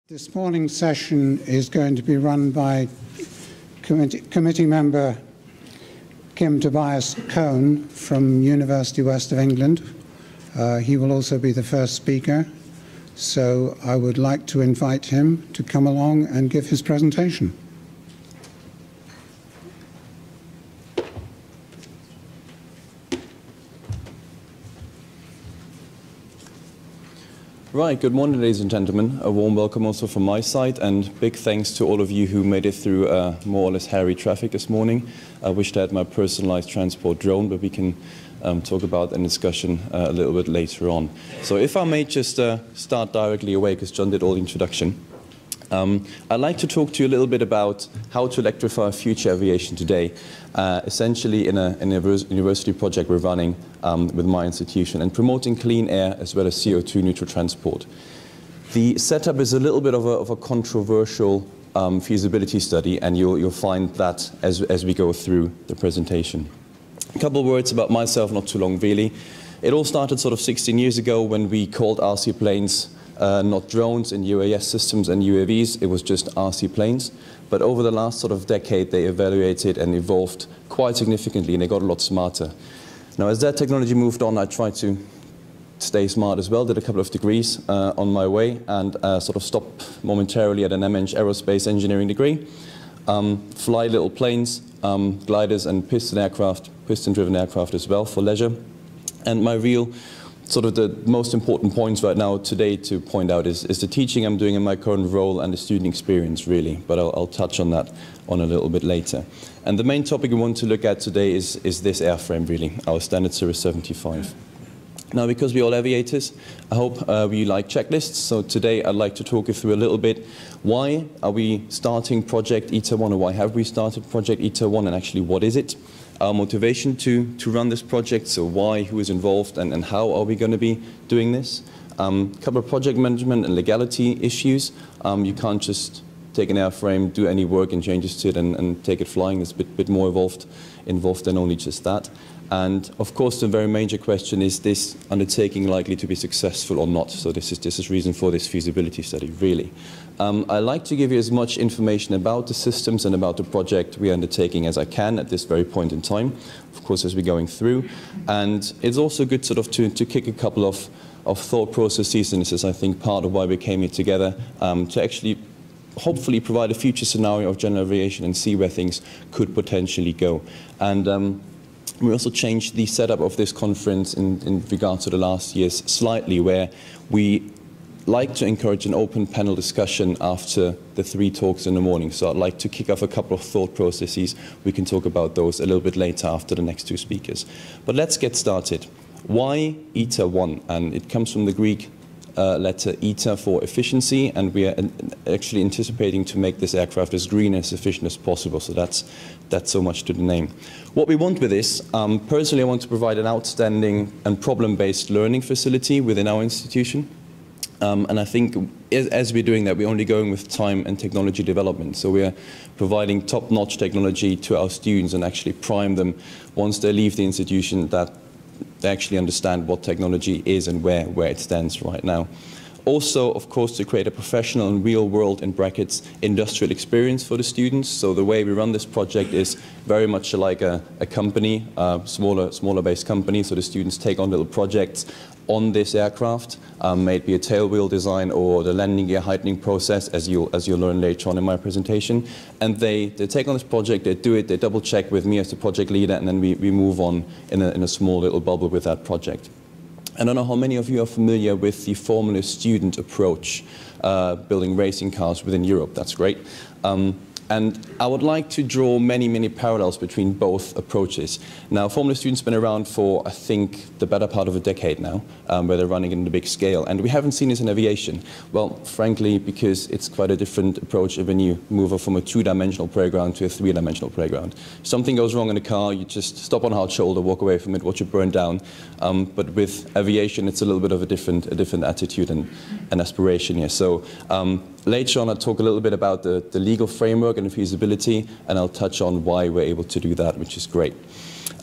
This morning's session is going to be run by committee member Kim Tobias Cohn from University West of England. He will also be the first speaker, so I would like to invite him to come along and give his presentation. Right, good morning ladies and gentlemen. A warm welcome also from my side, and big thanks to all of you who made it through more or less hairy traffic this morning. I wished I had my personalized transport drone, but we can talk about in discussion a little bit later on. So if I may just start directly away, because John did all the introduction. I'd like to talk to you a little bit about how to electrify future aviation today, essentially in a university project we're running with my institution and promoting clean air as well as CO2 neutral transport. The setup is a little bit of a controversial feasibility study, and you'll find that as we go through the presentation. A couple of words about myself, not too long really. It all started sort of 16 years ago when we called RC planes not drones and UAS systems and UAVs, it was just RC planes. But over the last sort of decade, they evaluated and evolved quite significantly, and they got a lot smarter. Now, as that technology moved on, I tried to stay smart as well, did a couple of degrees on my way, and sort of stopped momentarily at an MEng aerospace engineering degree. Fly little planes, gliders and piston-driven aircraft as well for leisure. And my real sort of the most important points right now today to point out is the teaching I'm doing in my current role and the student experience really, but I'll touch on that on a little bit later. And the main topic we want to look at today is this airframe really, our standard Cirrus 75. Now, because we're all aviators, I hope we like checklists, so today I'd like to talk you through a little bit why are we starting Project ETA-1, or why have we started Project ETA-1, and actually what is it? Our motivation to run this project, so why, who is involved, and how are we going to be doing this. A couple of project management and legality issues. You can't just take an airframe, do any work and changes to it and take it flying. It's a bit more involved than only just that. And of course, the very major question is this undertaking likely to be successful or not? So this is reason for this feasibility study, really. I like to give you as much information about the systems and about the project we're undertaking as I can at this very point in time, of course, as we're going through. And it's also good sort of to kick a couple of thought processes, and this is, I think, part of why we came here together, to actually hopefully provide a future scenario of general aviation and see where things could potentially go. And we also changed the setup of this conference in regard to the last years slightly, where we like to encourage an open panel discussion after the 3 talks in the morning. So I'd like to kick off a couple of thought processes. We can talk about those a little bit later after the next 2 speakers. But let's get started. Why ETA-1? And it comes from the Greek letter ETA for efficiency, and we are actually anticipating to make this aircraft as green and as efficient as possible. So that's so much to the name. What we want with this, personally, I want to provide an outstanding and problem-based learning facility within our institution. And I think as we're doing that, we're only going with time and technology development. So we're providing top-notch technology to our students and actually prime them once they leave the institution that they actually understand what technology is and where it stands right now. Also, of course, to create a professional and real-world, in brackets, industrial experience for the students. So the way we run this project is very much like a company, smaller-based company. So the students take on little projects on this aircraft, maybe a tail wheel design or the landing gear heightening process, as you'll learn later on in my presentation. And they take on this project, they do it, they double-check with me as the project leader, and then we move on in a small little bubble with that project. I don't know how many of you are familiar with the Formula Student approach, building racing cars within Europe. That's great. And I would like to draw many parallels between both approaches. Now, Formula Student's been around for, I think, the better part of a decade now, where they're running in the big scale. And we haven't seen this in aviation. Well, frankly, because it's quite a different approach when you move from a 2-dimensional playground to a 3-dimensional playground. If something goes wrong in a car, you just stop on hard shoulder, walk away from it, watch it burn down. But with aviation, it's a little bit of a different attitude and aspiration here. So later on, I'll talk a little bit about the legal framework and the feasibility, and I'll touch on why we're able to do that, which is great.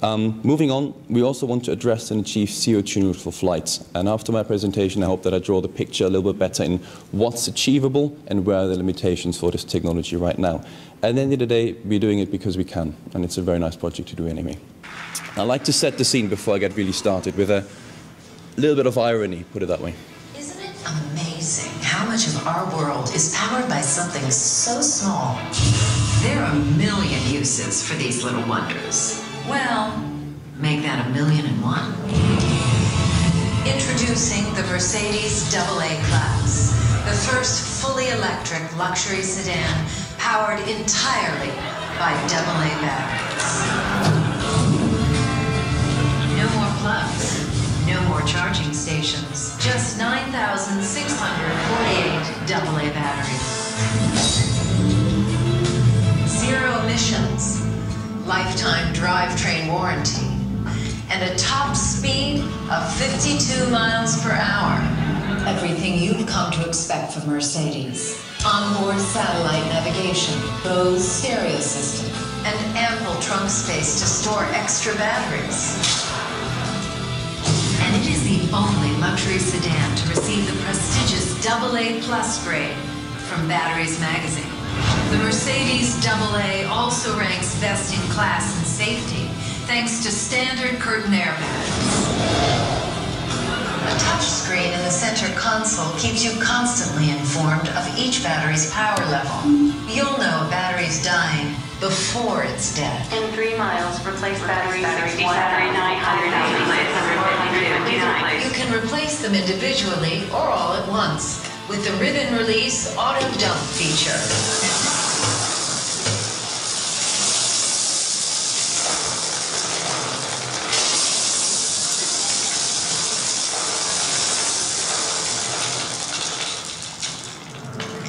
Moving on, we also want to address and achieve CO2 neutral flights. And after my presentation, I hope that I draw the picture a little bit better in what's achievable and where are the limitations for this technology right now. At the end of the day, we're doing it because we can, and it's a very nice project to do anyway. I'd like to set the scene before I get really started with a little bit of irony, put it that way. Isn't it amazing how much of our world is powered by something so small? There are a million uses for these little wonders. Well, make that 1,000,001. Introducing the Mercedes AA class, the first fully electric luxury sedan powered entirely by AA batteries. No more plugs, no more charging stations, just 9,648 AA batteries. Zero emissions, lifetime drivetrain warranty, and a top speed of 52 miles per hour. Everything you've come to expect from Mercedes. Onboard satellite navigation, Bose stereo system, and ample trunk space to store extra batteries. And it is the only luxury sedan to receive the prestigious AA+ grade from Batteries Magazine. The Mercedes AA also ranks best in class in safety, thanks to standard curtain airbags. A touchscreen in the center console keeps you constantly informed of each battery's power level. You'll know a battery's dying before it's dead. In 3 miles, replace battery 61, battery 989. You can replace them individually or all at once with the ribbon release auto dump feature.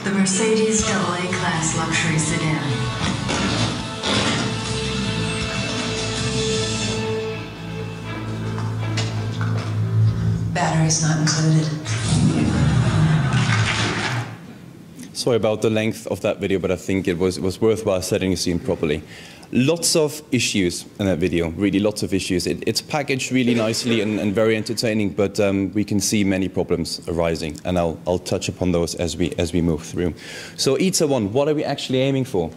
The Mercedes AA class luxury sedan. Batteries not included. Sorry about the length of that video, but I think it was worthwhile setting the scene properly. Lots of issues in that video, really lots of issues. It's packaged really nicely and very entertaining, but we can see many problems arising, and I'll touch upon those as we move through. So ETA-1, what are we actually aiming for?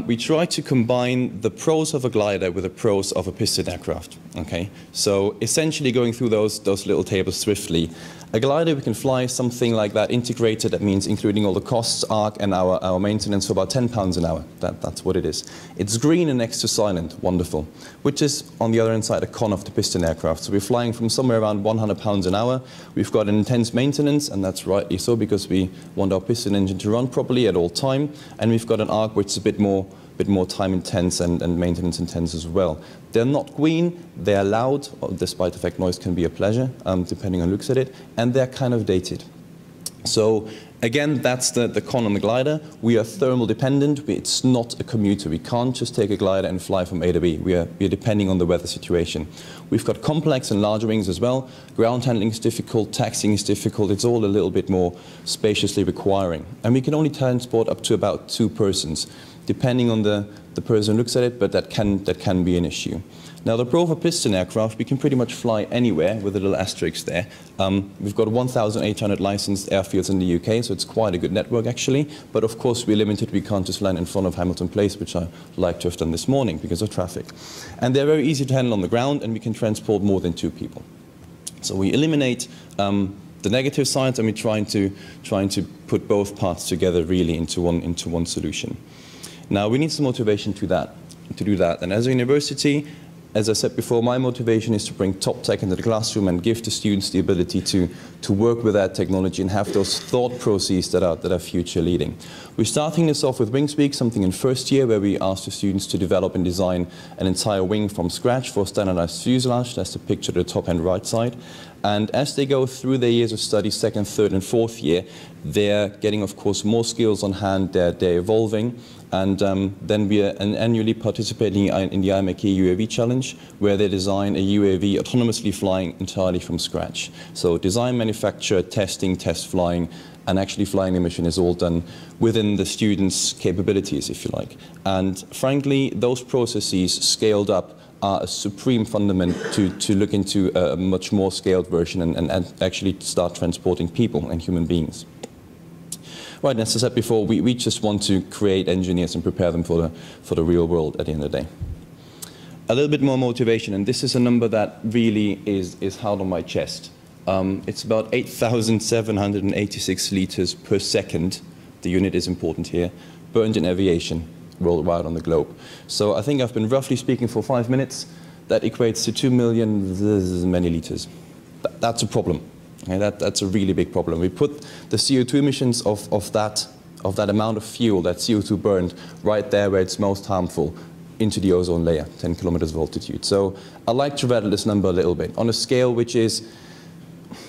We try to combine the pros of a glider with the pros of a piston aircraft. Okay, so essentially going through those little tables swiftly. A glider we can fly something like that integrated, that means including all the costs, ARC and our maintenance, for about £10 an hour. That's what it is. It's green and next to silent, wonderful, which is on the other hand side a con of the piston aircraft. So we're flying from somewhere around £100 an hour. We've got an intense maintenance, and that's rightly so because we want our piston engine to run properly at all time, and we've got an ARC which is a bit more time intense and maintenance intense as well. They're not green, they're loud, despite the fact noise can be a pleasure, depending on who looks at it, and they're kind of dated. So again, that's the con on the glider. We are thermal dependent. It's not a commuter. We can't just take a glider and fly from A to B. We are depending on the weather situation. We've got complex and larger wings as well. Ground handling is difficult, taxiing is difficult. It's all a little bit more spaciously requiring. And we can only transport up to about 2 persons, depending on the person who looks at it, but that can be an issue. Now, the pro for piston aircraft, we can pretty much fly anywhere with a little asterisk there. We've got 1,800 licensed airfields in the UK, so it's quite a good network actually. But of course, we're limited. We can't just land in front of Hamilton Place, which I like to have done this morning because of traffic. And they're very easy to handle on the ground, and we can transport more than 2 people. So we eliminate the negative sides, and we're trying to put both parts together really into one solution. Now, we need some motivation to do that. And as a university, as I said before, my motivation is to bring top tech into the classroom and give the students the ability to work with that technology and have those thought processes that are future leading. We're starting this off with WingSpeak, something in first year where we ask the students to develop and design an entire wing from scratch for standardized fuselage. That's the picture at the top and right side. And as they go through their years of study, 2nd, 3rd and 4th year, they're getting, of course, more skills on hand, they're evolving. And then we are annually participating in the IMAK UAV Challenge, where they design a UAV autonomously flying entirely from scratch. So design, manufacture, testing, test flying, and actually flying the mission is all done within the students' capabilities, if you like. And frankly, those processes scaled up are a supreme fundament to look into a much more scaled version and actually start transporting people and human beings. Right, and as I said before, we just want to create engineers and prepare them for the real world at the end of the day. A little bit more motivation, and this is a number that really is hard on my chest. It's about 8,786 liters per second, the unit is important here, burned in aviation worldwide on the globe. So I think I've been roughly speaking for 5 minutes. That equates to 2 million many liters. That's a problem. Okay, that's a really big problem. We put the CO2 emissions of that amount of fuel, that CO2 burned, right there where it's most harmful, into the ozone layer, 10 kilometers of altitude. So I'd like to rattle this number a little bit on a scale which is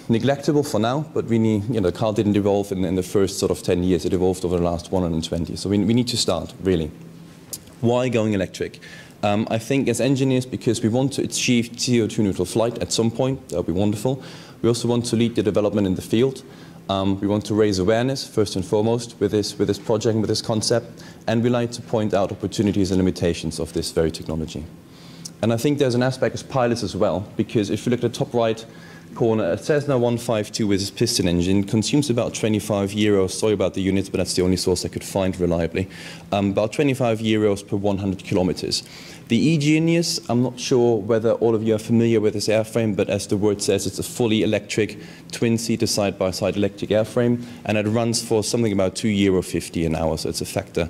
neglectable for now, but we need, the car didn't evolve in the first sort of 10 years. It evolved over the last 120. So we need to start, really. Why going electric? I think as engineers, because we want to achieve CO2 neutral flight at some point, that would be wonderful. We also want to lead the development in the field. We want to raise awareness, first and foremost, with this project, with this concept, and we like to point out opportunities and limitations of this very technology. And I think there's an aspect as pilots as well, because if you look at the top right corner, a Cessna 152 with its piston engine consumes about 25 euros, sorry about the units, but that's the only source I could find reliably, about 25 euros per 100 kilometers. The E-Genius, I'm not sure whether all of you are familiar with this airframe, but as the word says, it's a fully electric, twin-seater side-by-side electric airframe, and it runs for something about €2.50 an hour, so it's a factor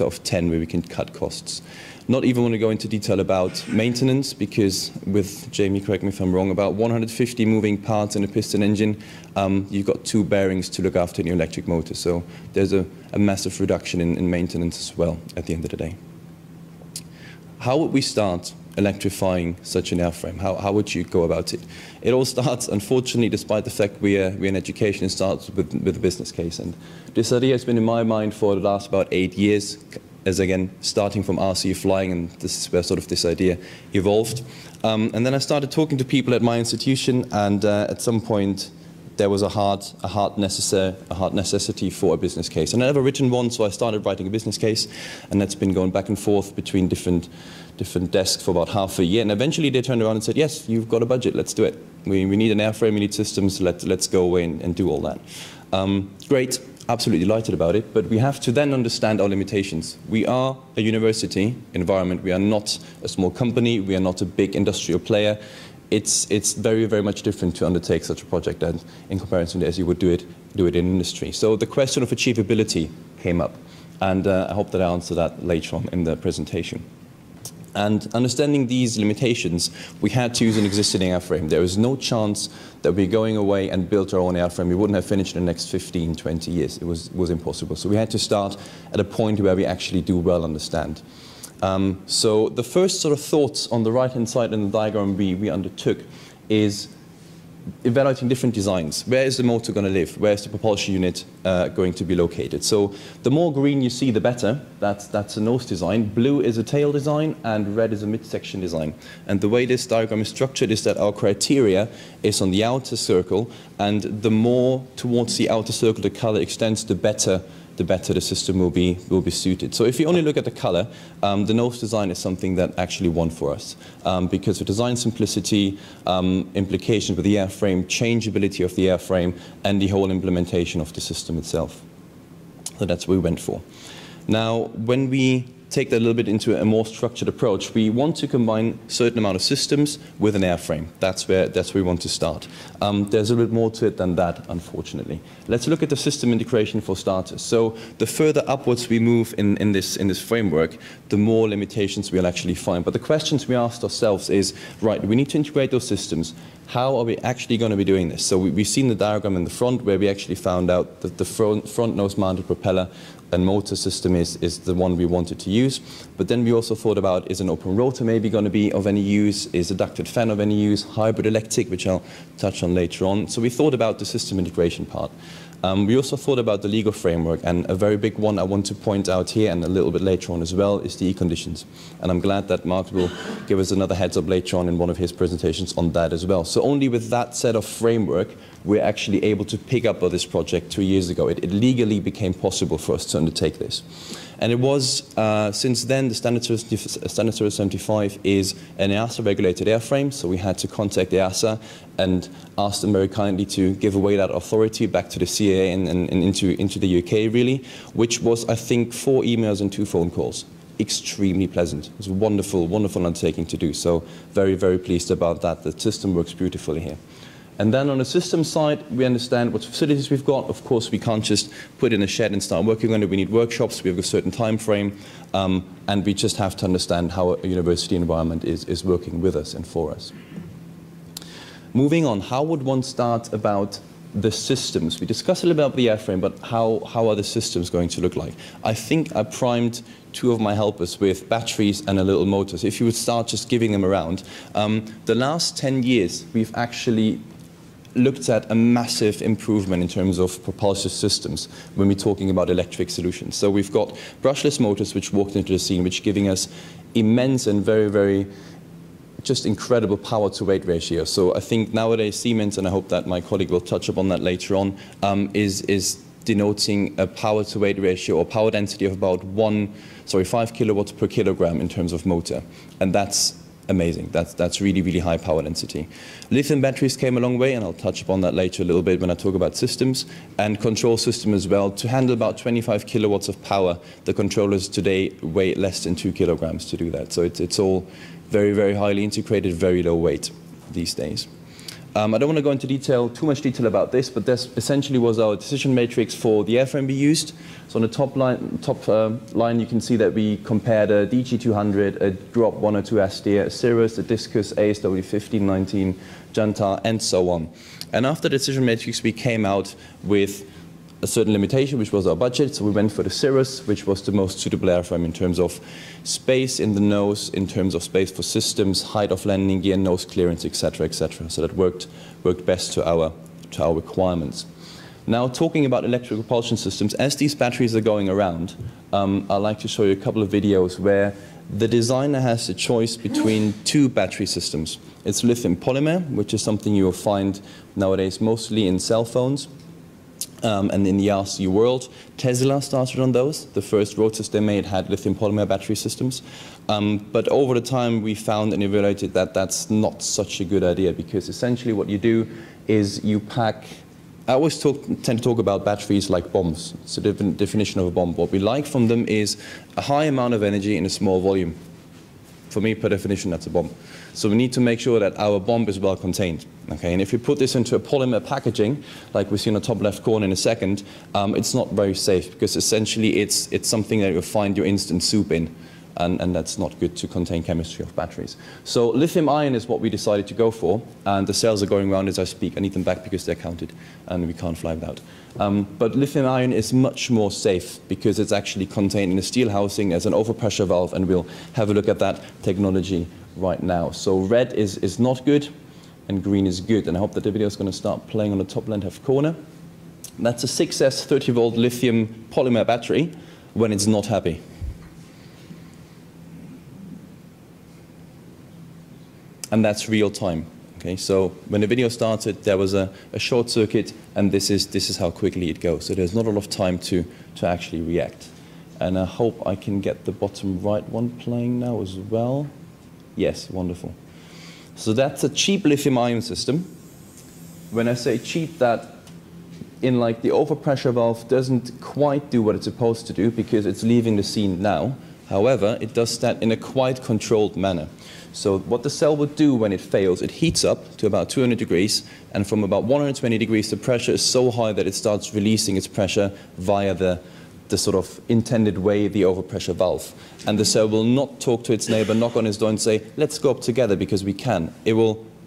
of 10 where we can cut costs. Not even want to go into detail about maintenance, because with, Jamie, correct me if I'm wrong, about 150 moving parts in a piston engine, you've got 2 bearings to look after in your electric motor, so there's a massive reduction in maintenance as well at the end of the day. How would we start electrifying such an airframe? How would you go about it? It all starts, unfortunately, despite the fact we're in education, it starts with a business case. And this idea has been in my mind for the last about 8 years, as again, starting from RC flying, and this is where sort of this idea evolved. And then I started talking to people at my institution, and at some point, there was a hard necessity for a business case. And I never written one, so I started writing a business case, and that's been going back and forth between different desks for about half a year. And eventually they turned around and said, yes, you've got a budget, let's do it. We need an airframe, we need systems, let's go away and do all that. Great, absolutely delighted about it, but we have to then understand our limitations. We are a university environment, we are not a small company, we are not a big industrial player. It's very, very much different to undertake such a project and in comparison to as you would do it in industry. So the question of achievability came up, and I hope that I answer that later on in the presentation. And understanding these limitations, we had to use an existing airframe. There was no chance that we're going away and build our own airframe. We wouldn't have finished in the next 15, 20 years. It was impossible. So we had to start at a point where we actually do well understand. So the first sort of thoughts on the right-hand side in the diagram we undertook is evaluating different designs. Where is the motor going to live? Where is the propulsion unit going to be located? So the more green you see, the better. That's a nose design. Blue is a tail design, and red is a midsection design. And the way this diagram is structured is that our criteria is on the outer circle, and the more towards the outer circle the color extends, the better the system will be suited. So if you only look at the color, the nose design is something that actually won for us, because of design simplicity, implications with the airframe, changeability of the airframe, and the whole implementation of the system itself. So that's what we went for. Now, when we take that a little bit into a more structured approach, we want to combine a certain amount of systems with an airframe. That's where we want to start. There's a little bit more to it than that, unfortunately. Let's look at the system integration for starters. So the further upwards we move in this framework, the more limitations we'll actually find. But the questions we asked ourselves is, right, we need to integrate those systems. How are we actually going to be doing this? So we've seen the diagram in the front where we actually found out that the front nose mounted propeller and motor system is the one we wanted to use. But then we also thought about, is an open rotor maybe going to be of any use? Is a ducted fan of any use? Hybrid electric, which I'll touch on later on. So we thought about the system integration part. We also thought about the legal framework, and a very big one I want to point out here and a little bit later on as well is the E-conditions. And I'm glad that Mark will give us another heads up later on in one of his presentations on that as well. So only with that set of framework, we're actually able to pick up on this project 2 years ago. It legally became possible for us to undertake this. And it was, since then, the Standard Series 75 is an EASA-regulated airframe, so we had to contact EASA and ask them very kindly to give away that authority back to the CAA and into the UK, really, which was, I think, 4 emails and 2 phone calls. Extremely pleasant. It was a wonderful, wonderful undertaking to do, so very, very pleased about that. The system works beautifully here. And then on the system side, we understand what facilities we've got. Of course, we can't just put in a shed and start working on it. We need workshops, we have a certain time frame, and we just have to understand how a university environment is working with us and for us. Moving on, how would one start about the systems? We discussed a little bit about the airframe, but how are the systems going to look like? I think I primed 2 of my helpers with batteries and a little motor. So if you would start just giving them around. The last 10 years, we've actually looked at a massive improvement in terms of propulsive systems when we're talking about electric solutions. So we've got brushless motors which walked into the scene, which giving us immense and very, very just incredible power to weight ratio. So I think nowadays Siemens, and I hope that my colleague will touch upon that later on, is denoting a power to weight ratio or power density of about 5 kilowatts per kilogram in terms of motor. And that's amazing. That's really, really high power density. Lithium batteries came a long way, and I'll touch upon that later a little bit when I talk about systems, and control system as well. To handle about 25 kilowatts of power, the controllers today weigh less than 2 kilograms to do that. So it's all very, very highly integrated, very low weight these days. I don't want to go into too much detail about this, but this essentially was our decision matrix for the airframe we used. So on the top line, you can see that we compared a DG200, a Drop 102 Steer, a Cirrus, a Discus, ASW 1519, Jantar, and so on. And after the decision matrix, we came out with a certain limitation, which was our budget. So we went for the Cirrus, which was the most suitable airframe in terms of space in the nose, in terms of space for systems, height of landing gear, nose clearance, etc., etc. So that worked best to our requirements. Now, talking about electric propulsion systems, as these batteries are going around, I'd like to show you a couple of videos where the designer has the choice between 2 battery systems. It's lithium polymer, which is something you'll find nowadays mostly in cell phones. And in the RC world, Tesla started on those. The first roadsters they made had lithium polymer battery systems. But over the time, we found and evaluated that that's not such a good idea, because essentially what you do is you pack. I always tend to talk about batteries like bombs. It's a different definition of a bomb. What we like from them is a high amount of energy in a small volume. For me, per definition, that's a bomb. So we need to make sure that our bomb is well contained. Okay? And if you put this into a polymer packaging, like we see in the top left corner in a second, it's not very safe, because essentially it's something that you'll find your instant soup in. And that's not good to contain chemistry of batteries. So lithium ion is what we decided to go for, and the cells are going around as I speak. I need them back because they're counted, and we can't fly without. But lithium ion is much more safe because it's actually contained in a steel housing as an overpressure valve, and we'll have a look at that technology right now. So red is not good, and green is good, and I hope that the video is going to start playing on the top left corner. That's a 6S 30-volt lithium polymer battery when it's not happy. And that's real time. Okay, so when the video started, there was a short circuit, and this is how quickly it goes. So there's not a lot of time to actually react. And I hope I can get the bottom right one playing now as well. Yes, wonderful. So that's a cheap lithium-ion system. When I say cheap, that in like the overpressure valve doesn't quite do what it's supposed to do because it's leaving the scene now. However, it does that in a quite controlled manner. So what the cell would do when it fails, it heats up to about 200 degrees, and from about 120 degrees, the pressure is so high that it starts releasing its pressure via the sort of intended way, the overpressure valve. And the cell will not talk to its neighbor, knock on his door and say, let's go up together because we can.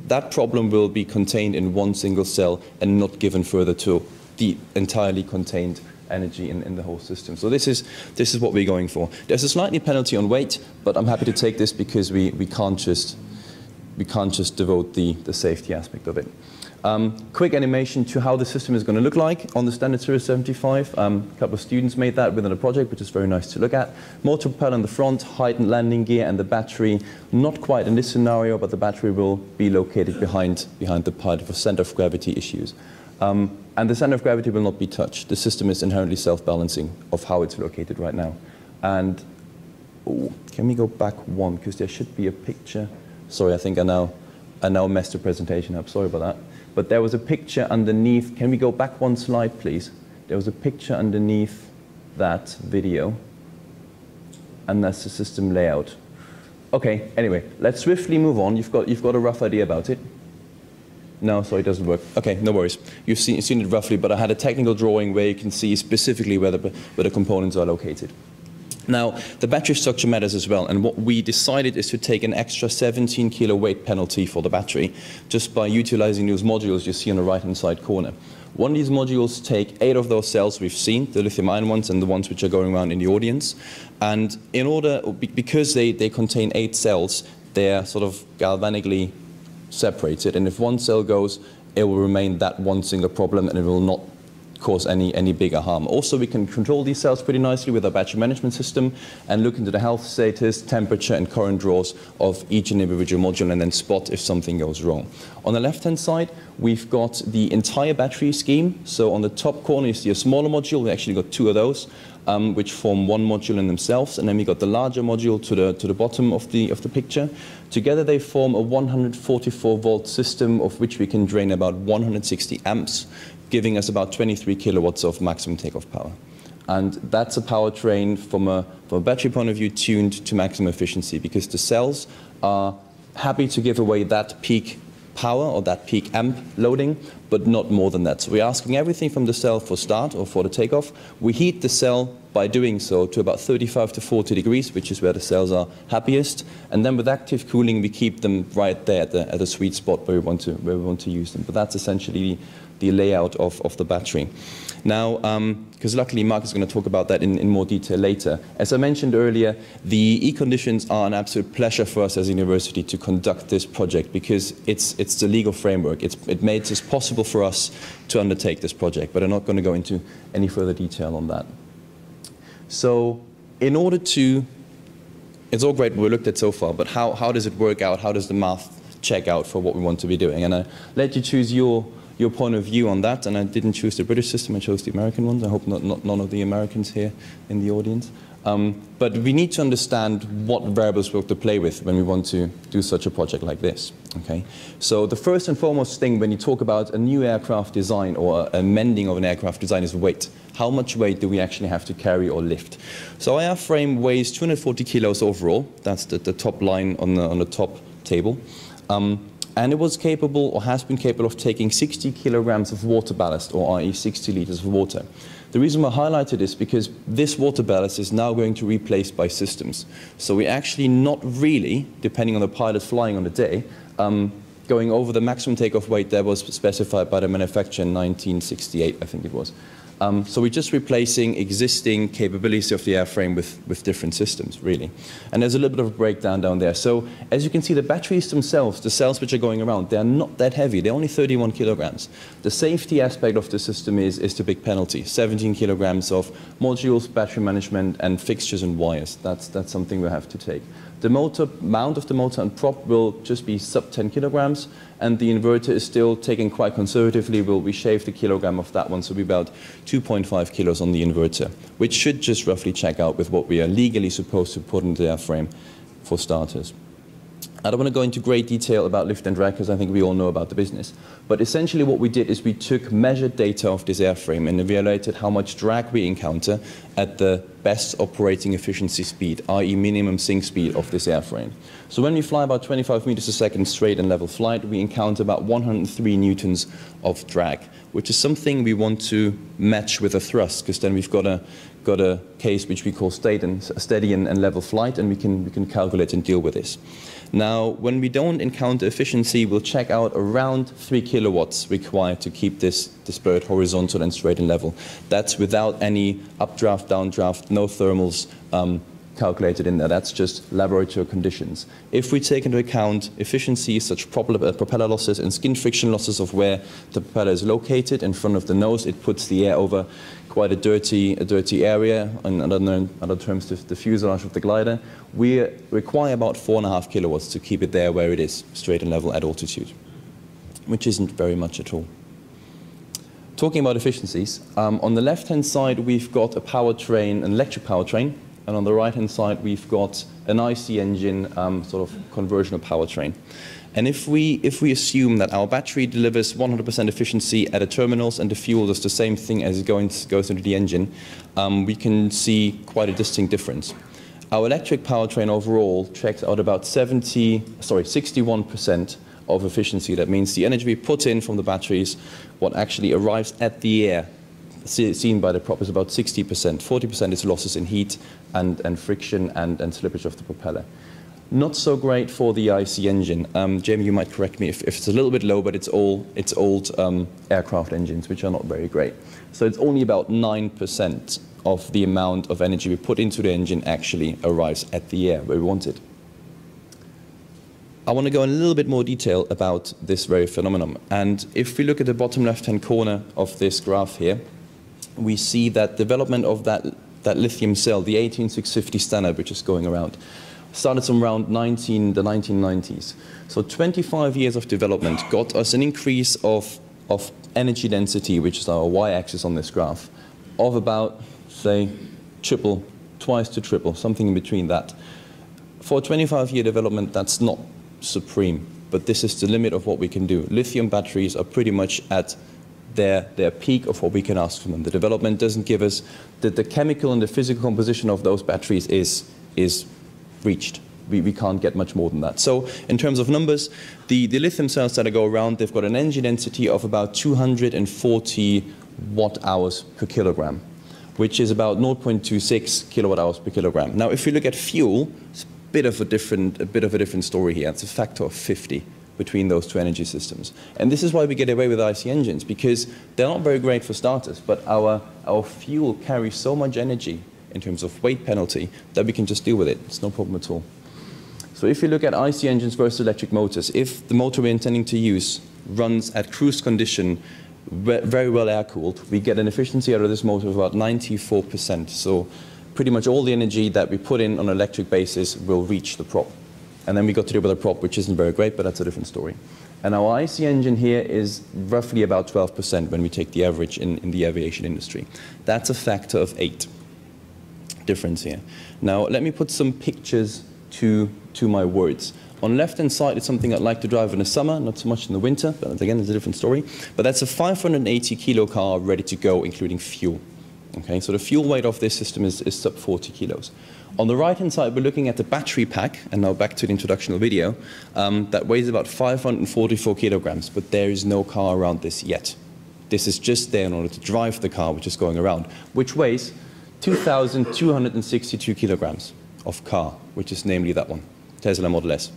That problem will be contained in one single cell and not given further to the entirely contained energy in the whole system. So this is what we're going for. There's a slightly penalty on weight, but I'm happy to take this because we can't just devote the safety aspect of it. Quick animation to how the system is going to look like on the standard Series 75. A couple of students made that within a project, which is very nice to look at. Motor propellant in the front, height and landing gear, and the battery, not quite in this scenario, but the battery will be located behind the pilot for center of gravity issues. And the center of gravity will not be touched. The system is inherently self-balancing of how it's located right now. And can we go back one? Because there should be a picture. Sorry, I think I now messed the presentation up. Sorry about that. But there was a picture underneath. Can we go back one slide, please? There was a picture underneath that video. And that's the system layout. Okay, anyway, let's swiftly move on. You've got a rough idea about it? No, sorry, it doesn't work. Okay, no worries. You've seen it roughly, but I had a technical drawing where you can see specifically where the components are located. Now, the battery structure matters as well, and what we decided is to take an extra 17 kilo weight penalty for the battery just by utilizing those modules you see on the right-hand side corner. One of these modules take 8 of those cells we've seen, the lithium-ion ones and the ones which are going around in the audience. And in order, because they contain 8 cells, they're sort of galvanically separated, and if one cell goes, it will remain that one single problem and it will not cause any bigger harm. Also, we can control these cells pretty nicely with our battery management system and look into the health status, temperature and current draws of each individual module and then spot if something goes wrong. On the left-hand side, we've got the entire battery scheme. So on the top corner you see a smaller module. We actually got 2 of those, which form one module in themselves, and then we got the larger module to the bottom of the picture. Together they form a 144 volt system, of which we can drain about 160 amps, giving us about 23 kilowatts of maximum takeoff power. And that's a powertrain from a battery point of view tuned to maximum efficiency, because the cells are happy to give away that peak power or that peak amp loading, but not more than that. So we're asking everything from the cell for start or for the takeoff. We heat the cell by doing so to about 35 to 40 degrees, which is where the cells are happiest. And then with active cooling, we keep them right there at the sweet spot where we want to use them. But that's essentially the layout of the battery. Now, because luckily Mark is going to talk about that in more detail later. As I mentioned earlier, the e-conditions are an absolute pleasure for us as a university to conduct this project, because it's the legal framework. It makes it possible for us to undertake this project, but I'm not going to go into any further detail on that. So in order to, it's all great what we looked at so far, but how does it work out? How does the math check out for what we want to be doing? And I let you choose your point of view on that, and I didn't choose the British system, I chose the American ones. I hope none of the Americans here in the audience. But we need to understand what variables we have to play with when we want to do such a project like this. Okay? So the first and foremost thing when you talk about a new aircraft design or a mending of an aircraft design is weight. How much weight do we actually have to carry or lift? So our airframe weighs 240 kilos overall. That's the top line on the top table. And it was capable, or has been capable, of taking 60 kilograms of water ballast, or i.e. 60 liters of water. The reason I highlighted this because this water ballast is now going to be replaced by systems. So we're actually not really, depending on the pilot flying on the day, going over the maximum takeoff weight that was specified by the manufacturer in 1968, I think it was. So we're just replacing existing capabilities of the airframe with different systems, really. And there's a little bit of a breakdown down there. So as you can see, the batteries themselves, the cells which are going around, they're not that heavy. They're only 31 kilograms. The safety aspect of the system is the big penalty. 17 kilograms of modules, battery management, and fixtures and wires. That's something we have to take. The mount of the motor and prop will just be sub 10 kilograms, and the inverter is still taken quite conservatively. We shave the kilogram of that one, so it'll be about 2.5 kilos on the inverter, which should just roughly check out with what we are legally supposed to put into the airframe for starters. I don't want to go into great detail about lift and drag because I think we all know about the business. But essentially what we did is we took measured data of this airframe and evaluated how much drag we encounter at the best operating efficiency speed, i.e. minimum sink speed of this airframe. So when we fly about 25 meters a second straight and level flight, we encounter about 103 newtons of drag, which is something we want to match with a thrust, because then we've got a case which we call steady and level flight, and we can calculate and deal with this. Now, when we don't encounter efficiency, we'll check out around 3 kilowatts required to keep this bird horizontal and straight and level. That's without any updraft, downdraft, no thermals calculated in there. That's just laboratory conditions. If we take into account efficiency, such propeller losses and skin friction losses of where the propeller is located in front of the nose, it puts the air over quite a dirty area, and in other terms, the fuselage of the glider. We require about 4.5 kilowatts to keep it there where it is, straight and level at altitude, which isn't very much at all. Talking about efficiencies, on the left-hand side, we've got a powertrain, an electric powertrain, and on the right-hand side, we've got an IC engine sort of conversion powertrain. And if we assume that our battery delivers 100% efficiency at the terminals and the fuel does the same thing as it goes into the engine, we can see quite a distinct difference. Our electric powertrain overall checks out about 61% of efficiency. That means the energy we put in from the batteries, what actually arrives at the air, seen by the prop, is about 60%. 40% is losses in heat and friction and slippage of the propeller. Not so great for the IC engine. Jamie, you might correct me if it's a little bit low, but it's old aircraft engines, which are not very great. So it's only about 9% of the amount of energy we put into the engine actually arrives at the air where we want it. I want to go in a little bit more detail about this very phenomenon. And if we look at the bottom left-hand corner of this graph here, we see that development of that lithium cell, the 18650 standard, which is going around, started from around the 1990s. So 25 years of development got us an increase of energy density, which is our y-axis on this graph, of about, say, triple, twice to triple, something in between that. For a 25-year development, that's not supreme, but this is the limit of what we can do. Lithium batteries are pretty much at their peak of what we can ask from them. The development doesn't give us the chemical and the physical composition of those batteries is reached. We can't get much more than that. So in terms of numbers, the lithium cells that go around, they've got an energy density of about 240 watt-hours per kilogram, which is about 0.26 kilowatt-hours per kilogram. Now, if you look at fuel, it's a bit of a different story here. It's a factor of 50 between those two energy systems. And this is why we get away with IC engines, because they're not very great for starters, but our fuel carries so much energy in terms of weight penalty that we can just deal with it. It's no problem at all. So if you look at IC engines versus electric motors, if the motor we're intending to use runs at cruise condition, very well air-cooled, we get an efficiency out of this motor of about 94%. So pretty much all the energy that we put in on an electric basis will reach the prop. And then we got to deal with a prop, which isn't very great, but that's a different story. And our IC engine here is roughly about 12% when we take the average in the aviation industry. That's a factor of 8 difference here. Now, let me put some pictures to my words. On the left-hand side, it's something I'd like to drive in the summer, not so much in the winter, but again, it's a different story. But that's a 580 kilo car ready to go, including fuel. Okay, so the fuel weight of this system is sub 40 kilos. On the right-hand side, we're looking at the battery pack, and now back to the introductional video, that weighs about 544 kilograms, but there is no car around this yet. This is just there in order to drive the car which is going around, which weighs 2,262 kilograms of car, which is namely that one, Tesla Model S.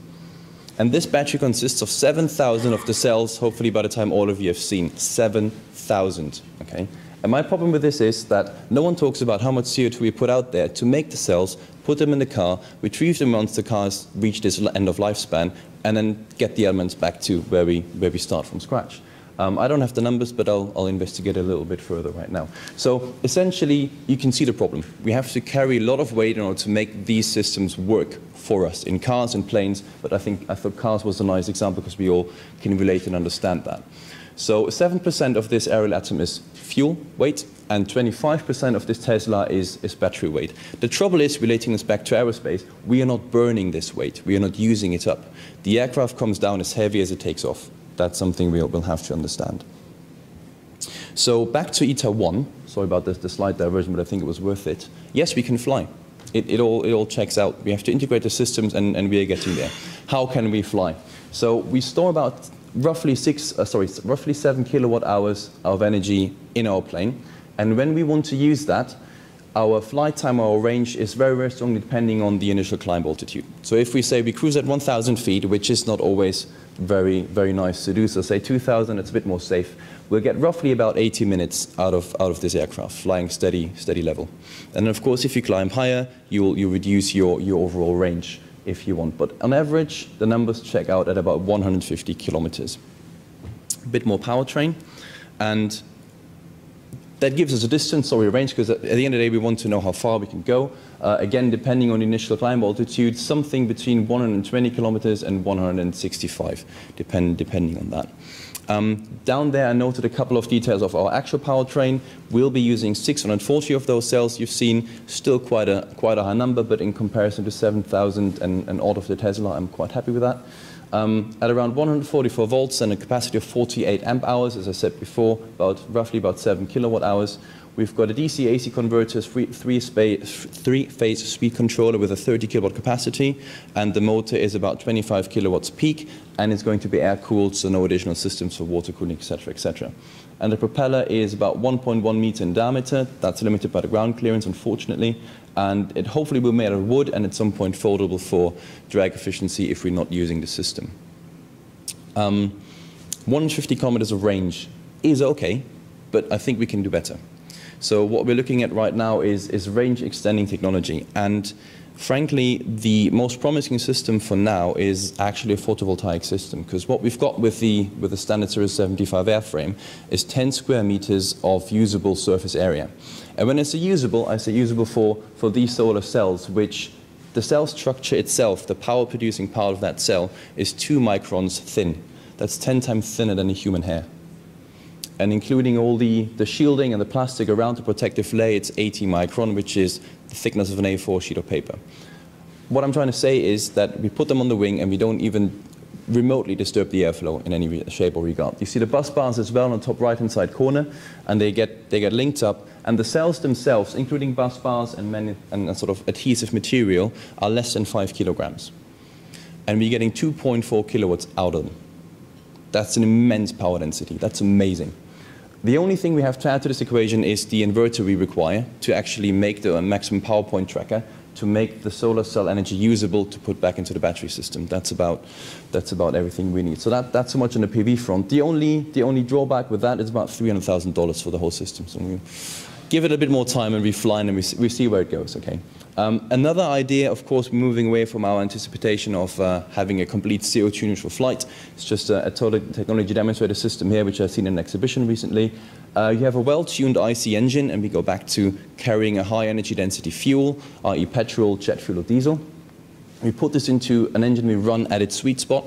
And this battery consists of 7,000 of the cells, hopefully by the time all of you have seen, 7,000, okay? And my problem with this is that no one talks about how much CO2 we put out there to make the cells, put them in the car, retrieve them once the cars reach this end of lifespan, and then get the elements back to where we start from scratch. I don't have the numbers, but I'll investigate a little bit further right now. So essentially, you can see the problem. We have to carry a lot of weight in order to make these systems work for us in cars and planes, but I thought cars was a nice example because we all can relate and understand that. So 7% of this aerial atom is fuel weight, and 25% of this Tesla is battery weight. The trouble is, relating this back to aerospace, we are not burning this weight. We are not using it up. The aircraft comes down as heavy as it takes off. That's something we'll have to understand. So back to ETA-1. Sorry about the slight diversion, but I think it was worth it. Yes, we can fly. It all checks out. We have to integrate the systems, and we are getting there. How can we fly? So we store about roughly 7 kilowatt hours of energy in our plane. And when we want to use that, our flight time, our range is very, very strongly depending on the initial climb altitude. So if we say we cruise at 1,000 feet, which is not always very, very nice to do, so say 2,000, it's a bit more safe, we'll get roughly about 80 minutes out of this aircraft, flying steady level. And of course, if you climb higher, you'll reduce your overall range if you want. But on average, the numbers check out at about 150 kilometers. A bit more powertrain, and That gives us a distance or a range, because at the end of the day, we want to know how far we can go. Again, depending on the initial climb altitude, something between 120 kilometers and 165, depending on that. Down there, I noted a couple of details of our actual powertrain. We'll be using 640 of those cells you've seen. Still quite a high number, but in comparison to 7,000 and odd of the Tesla, I'm quite happy with that. At around 144 volts and a capacity of 48 amp hours, as I said before, roughly about 7 kilowatt hours. We've got a DC-AC converter, three-phase speed controller with a 30 kilowatt capacity, and the motor is about 25 kilowatts peak, and it's going to be air-cooled, so no additional systems for water cooling, etc., etc. And the propeller is about 1.1 meter in diameter. That's limited by the ground clearance, unfortunately, and it hopefully will be made of wood and at some point foldable for drag efficiency if we're not using the system. 150 kilometers of range is okay, but I think we can do better. So what we're looking at right now is range extending technology. And frankly, the most promising system for now is actually a photovoltaic system, because what we've got with the standard Series 75 airframe is 10 square meters of usable surface area. And when I say usable for these solar cells, which the cell structure itself, the power producing part of that cell, is 2 microns thin. That's 10 times thinner than a human hair. And including all the shielding and the plastic around the protective layer, it's 80 micron, which is the thickness of an A4 sheet of paper. What I'm trying to say is that we put them on the wing and we don't even remotely disturb the airflow in any shape or regard. You see the bus bars as well on the top right-hand side corner, and they get linked up, and the cells themselves, including bus bars and sort of adhesive material, are less than 5 kilograms. And we're getting 2.4 kilowatts out of them. That's an immense power density. That's amazing. The only thing we have to add to this equation is the inverter we require to actually make the maximum power point tracker, to make the solar cell energy usable to put back into the battery system. That's about everything we need. So that's so much on the PV front. The only drawback with that is about $300,000 for the whole system. So we give it a bit more time and we fly and we see where it goes, okay? Another idea, of course, moving away from our anticipation of having a complete CO2 neutral flight. It's just a total technology demonstrator system here, which I've seen in an exhibition recently. You have a well-tuned IC engine, and we go back to carrying a high energy density fuel, i.e. petrol, jet fuel, or diesel. We put this into an engine we run at its sweet spot,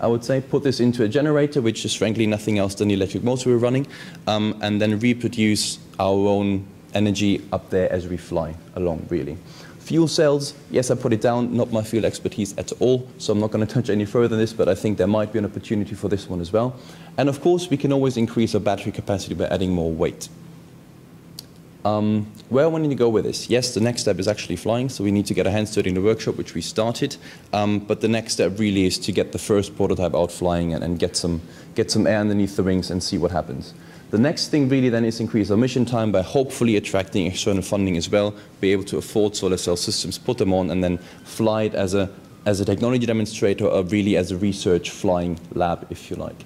I would say, put this into a generator, which is frankly nothing else than the electric motor we're running, and then reproduce our own energy up there as we fly along, really. Fuel cells, yes, I put it down, not my field expertise at all, so I'm not going to touch any further than this, but I think there might be an opportunity for this one as well. And of course, we can always increase our battery capacity by adding more weight. Where I wanted to go with this, yes, the next step is actually flying, so we need to get our hands dirty in the workshop, which we started, but the next step really is to get the first prototype out flying and get some air underneath the wings and see what happens. The next thing really then is increase our mission time by hopefully attracting external funding as well, be able to afford solar cell systems, put them on, and then fly it as a technology demonstrator or really as a research flying lab, if you like.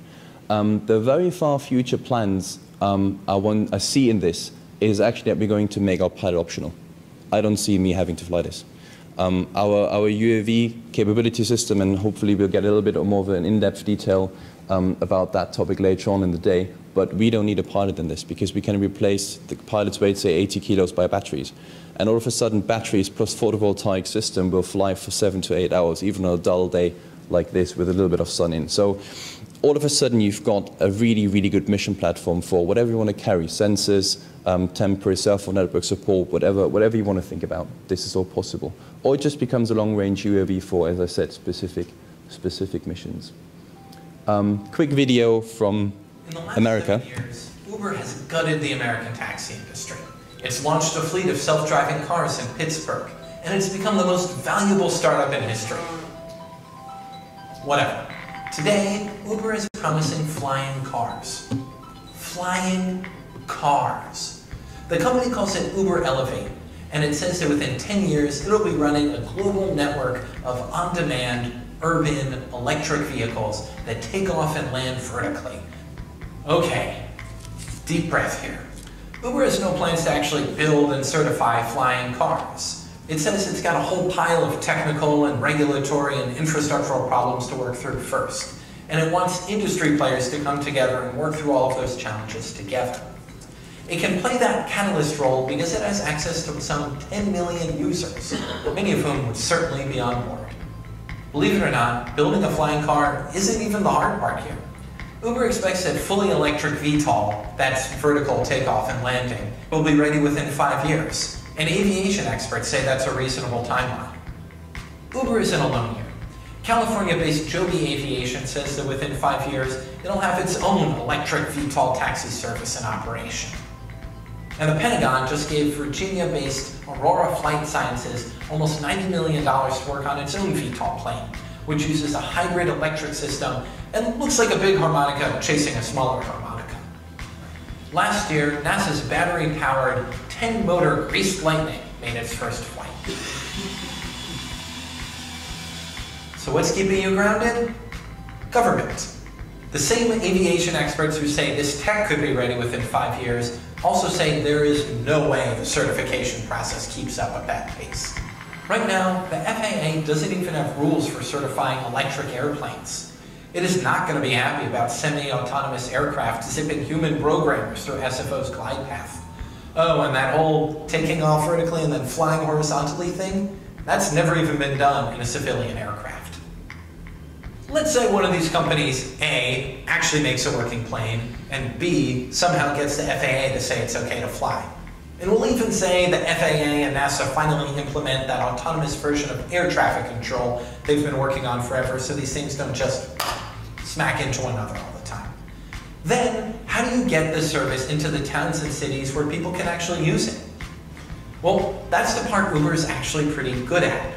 The very far future plans I see in this is actually that we're going to make our pilot optional. I don't see me having to fly this. Our UAV capability system, and hopefully we'll get a little bit more of an in-depth detail about that topic later on in the day, but we don't need a pilot in this because we can replace the pilot's weight, say 80 kilos, by batteries. And all of a sudden, batteries plus photovoltaic system will fly for 7 to 8 hours, even on a dull day like this with a little bit of sun in. So all of a sudden, you've got a really, really good mission platform for whatever you want to carry, sensors, temporary cell phone network support, whatever you want to think about. This is all possible. Or it just becomes a long-range UAV for, as I said, specific missions. Quick video from America. In the last 7 years, Uber has gutted the American taxi industry. It's launched a fleet of self-driving cars in Pittsburgh, and it's become the most valuable startup in history. Whatever. Today, Uber is promising flying cars. Flying cars. The company calls it Uber Elevate, and it says that within 10 years, it'll be running a global network of on-demand, urban, electric vehicles that take off and land vertically. Okay, deep breath here. Uber has no plans to actually build and certify flying cars. It says it's got a whole pile of technical and regulatory and infrastructural problems to work through first. And it wants industry players to come together and work through all of those challenges together. It can play that catalyst role because it has access to some 10 million users, many of whom would certainly be on board. Believe it or not, building a flying car isn't even the hard part here. Uber expects that fully electric VTOL, that's vertical takeoff and landing, will be ready within 5 years, and aviation experts say that's a reasonable timeline. Uber isn't alone here. California-based Joby Aviation says that within 5 years, it'll have its own electric VTOL taxi service in operation. And the Pentagon just gave Virginia-based Aurora Flight Sciences almost $90 million to work on its own VTOL plane, which uses a hybrid electric system and looks like a big harmonica chasing a smaller harmonica. Last year, NASA's battery-powered 10-motor Greased Lightning made its first flight. So what's keeping you grounded? Government. The same aviation experts who say this tech could be ready within 5 years also say there is no way the certification process keeps up at that pace. Right now, the FAA doesn't even have rules for certifying electric airplanes. It is not going to be happy about semi-autonomous aircraft zipping human programmers through SFO's glide path. Oh, and that whole taking off vertically and then flying horizontally thing, that's never even been done in a civilian aircraft. Let's say one of these companies, A, actually makes a working plane, and B, somehow gets the FAA to say it's okay to fly. And we'll even say the FAA and NASA finally implement that autonomous version of air traffic control they've been working on forever, so these things don't just smack into one another all the time. Then, how do you get this service into the towns and cities where people can actually use it? Well, that's the part Uber is actually pretty good at.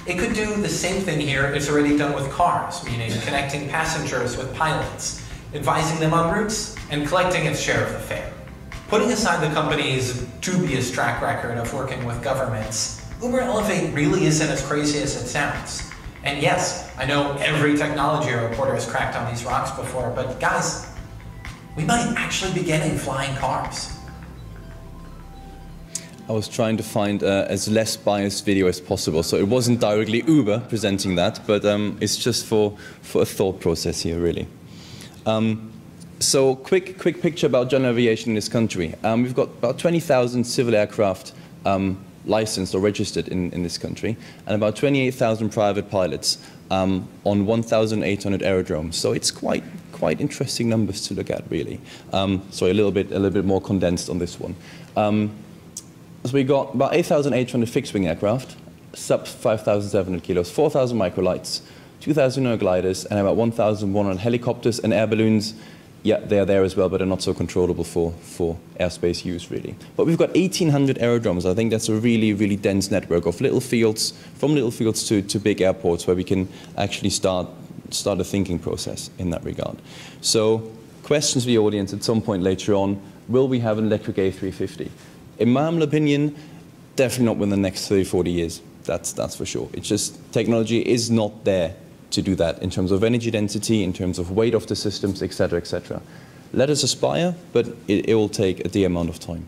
It could do the same thing here it's already done with cars, meaning connecting passengers with pilots, advising them on routes, and collecting its share of the fare. Putting aside the company's dubious track record of working with governments, Uber Elevate really isn't as crazy as it sounds. And yes, I know every technology reporter has cracked on these rocks before, but guys, we might actually be getting flying cars. I was trying to find as less biased video as possible, so it wasn't directly Uber presenting that, but it's just for a thought process here, really. So quick picture about general aviation in this country. We've got about 20,000 civil aircraft licensed or registered in this country, and about 28,000 private pilots on 1,800 aerodromes. So it's quite interesting numbers to look at, really. So a little bit more condensed on this one. So we got about 8,800 fixed-wing aircraft, sub 5,700 kilos, 4,000 microlights, 2,000 gliders, and about 1,100 helicopters and air balloons. Yeah, they're there as well, but they're not so controllable for airspace use, really. But we've got 1,800 aerodromes. I think that's a really, really dense network of little fields, from little fields to big airports, where we can actually start a thinking process in that regard. So, questions for the audience at some point later on: will we have an electric A350? In my humble opinion, definitely not within the next 30, 40 years. That's for sure. It's just technology is not there to do that in terms of energy density, in terms of weight of the systems, etc., etc. Let us aspire, but it will take the amount of time.